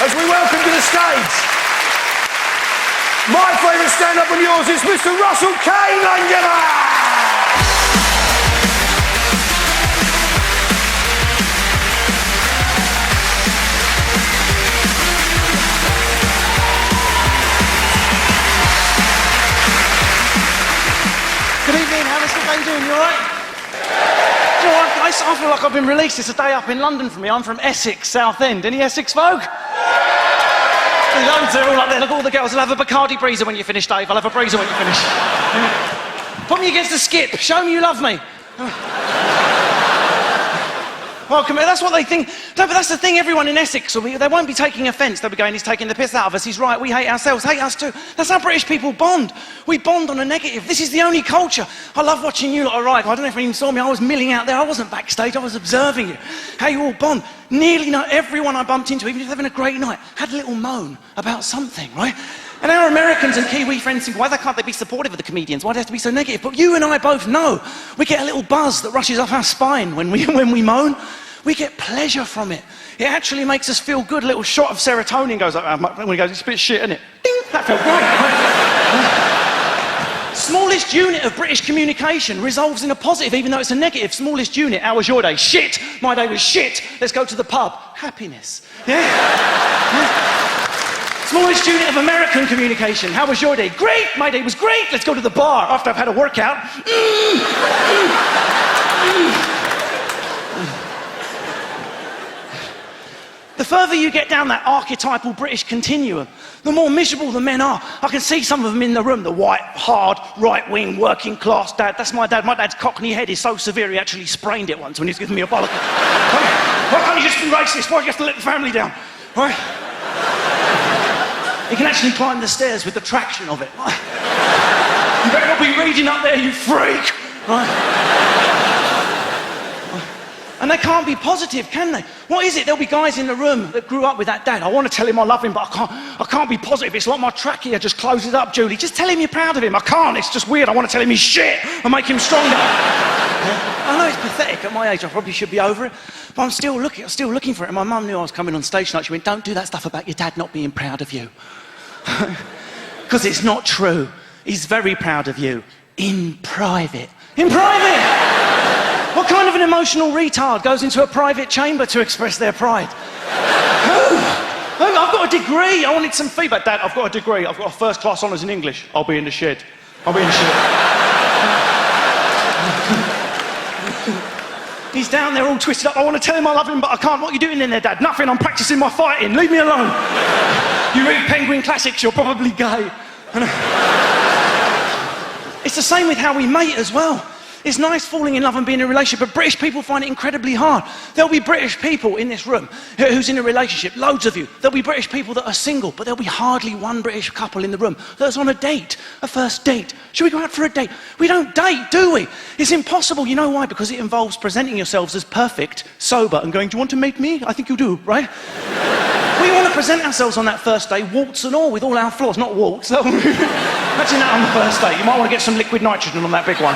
as we welcome to the stage my favourite stand-up and yours is Mr. Russell Kane, ladies and gentlemen. Good evening, Alistair. How you doing? You alright? You know what, guys? I feel like I've been released. It's a day up in London for me. I'm from Essex, Southend. Any Essex folk? Loads, they're all up there. Look, all the girls. I'll have a Bacardi breezer when you finish, Dave. I'll have a breezer when you finish. Put me against the skip. Show me you love me. Well, come here. That's what they think. No, but that's the thing. Everyone in Essex, they won't be taking offence. They'll be going, he's taking the piss out of us. He's right. We hate ourselves. Hate us too. That's how British people bond. We bond on a negative. This is the only culture. I love watching you lot arrive. I don't know if you even saw me. I was milling out there. I wasn't backstage. I was observing you. How you all bond. Nearly everyone I bumped into, even if they're having a great night, had a little moan about something, right? And our Americans and Kiwi friends think, why can't they be supportive of the comedians? Why do they have to be so negative? But you and I both know we get a little buzz that rushes off our spine when we moan. We get pleasure from it. It actually makes us feel good. A little shot of serotonin goes up when he goes, it's a bit shit, isn't it? Ding! That felt great. Smallest unit of British communication resolves in a positive, even though it's a negative. Smallest unit, how was your day? Shit! My day was shit. Let's go to the pub. Happiness. Yeah? Smallest unit of American communication. How was your day? Great! My day was great. Let's go to the bar after I've had a workout. The further you get down that archetypal British continuum, the more miserable the men are. I can see some of them in the room, the white, hard, right-wing, working-class dad. That's my dad. My dad's Cockney head is so severe he actually sprained it once when he was giving me a bollock. Why can't you just be racist? Why do you have to let the family down? Right? He can actually climb the stairs with the traction of it. You better not be reading up there, you freak! Right? And they can't be positive, can they? What is it? There'll be guys in the room that grew up with that dad. I want to tell him I love him, but I can't be positive. It's like my trachea just closes up, Julie. Just tell him you're proud of him. I can't. It's just weird. I want to tell him he's shit and make him stronger. I know it's pathetic. At my age, I probably should be over it, but I'm still looking for it. And my mum knew I was coming on stage tonight. She went, don't do that stuff about your dad not being proud of you. Because it's not true. He's very proud of you. In private. In private! What kind of an emotional retard goes into a private chamber to express their pride? I've got a degree. I wanted some feedback. Dad, I've got a degree. I've got a first-class honours in English. I'll be in the shed. I'll be in the shed. He's down there all twisted up. I want to tell him I love him, but I can't. What are you doing in there, Dad? Nothing. I'm practising my fighting. Leave me alone. You read Penguin Classics, you're probably gay. It's the same with how we mate as well. It's nice falling in love and being in a relationship, but British people find it incredibly hard. There'll be British people in this room who's in a relationship, loads of you. There'll be British people that are single, but there'll be hardly one British couple in the room that's on a date, a first date. Should we go out for a date? We don't date, do we? It's impossible. You know why? Because it involves presenting yourselves as perfect, sober, and going, do you want to meet me? I think you do, right? We want to present ourselves on that first day, warts and all, with all our flaws, not warts. Imagine that on the first day. You might want to get some liquid nitrogen on that big one.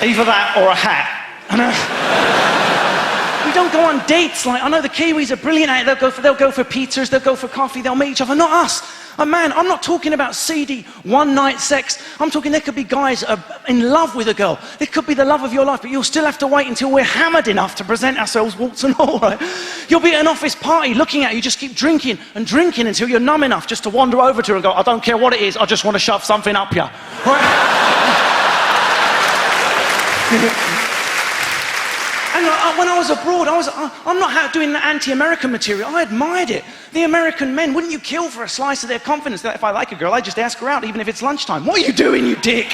Either that or a hat. We don't go on dates like, I know the Kiwis are brilliant at it. They'll go for pizzas, they'll go for coffee, they'll meet each other. Not us. Man, I'm not talking about seedy one-night sex. I'm talking there could be guys in love with a girl. It could be the love of your life, but you'll still have to wait until we're hammered enough to present ourselves warts and all, right? You'll be at an office party looking at you, just keep drinking and drinking until you're numb enough just to wander over to her and go, I don't care what it is, I just want to shove something up you. Right? And when I was abroad, I'm not doing the anti-American material. I admired it. The American men, wouldn't you kill for a slice of their confidence? If I like a girl, I just ask her out, even if it's lunchtime. What are you doing, you dick?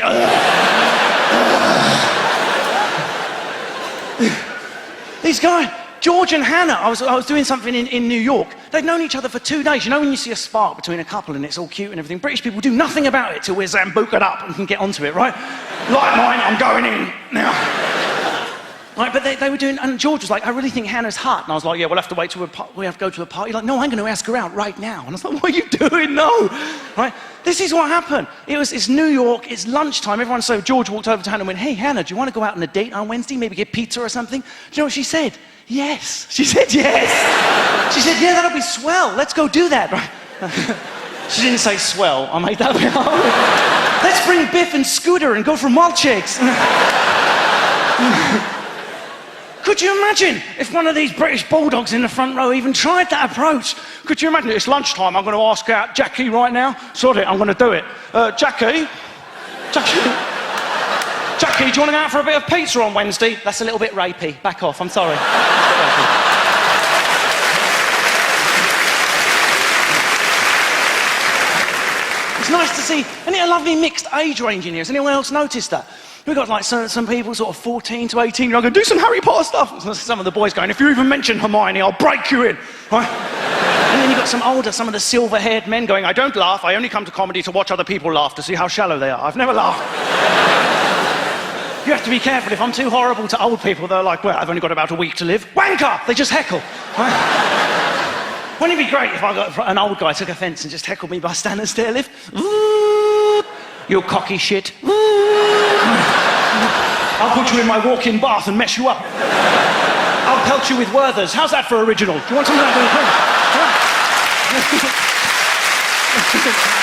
These guys, George and Hannah, I was doing something in New York. They'd known each other for 2 days. You know when you see a spark between a couple and it's all cute and everything? British people do nothing about it till we're Zambuca'd up and can get onto it, right? Like mine, I'm going in now. Right, but they were doing, and George was like, I really think Hannah's hot. And I was like, yeah, we'll have to wait till we have to go to a party. Like, no, I'm going to ask her out right now. And I was like, what are you doing? No. Right? This is what happened. It's New York, it's lunchtime. Everyone, so George walked over to Hannah and went, hey, Hannah, do you want to go out on a date on Wednesday? Maybe get pizza or something? Do you know what she said? yes. She said, yes. She said, yeah, that'll be swell. Let's go do that. Right? She didn't say swell. I made that up. Let's bring Biff and Scooter and go for milkshakes. Could you imagine if one of these British bulldogs in the front row even tried that approach? Could you imagine? It's lunchtime. I'm going to ask out Jackie right now. Sod it, I'm going to do it. Jackie, do you want to go out for a bit of pizza on Wednesday? That's a little bit rapey. Back off, I'm sorry. It's nice to see, isn't it a lovely mixed age range in here? Has anyone else noticed that? We've got like some people sort of 14 to 18 year old going, do some Harry Potter stuff. Some of the boys going, if you even mention Hermione, I'll break you in. Right? And then you've got some of the silver-haired men going, I don't laugh, I only come to comedy to watch other people laugh, to see how shallow they are. I've never laughed. You have to be careful. If I'm too horrible to old people, they're like, well, I've only got about a week to live. Wanker! They just heckle. Right? Wouldn't it be great if I got an old guy took offence and just heckled me by standing stair lift? Ooh, you cocky shit. Ooh. I'll put you in my walk-in bath and mess you up. I'll pelt you with Werther's. How's that for original? Do you want something like that?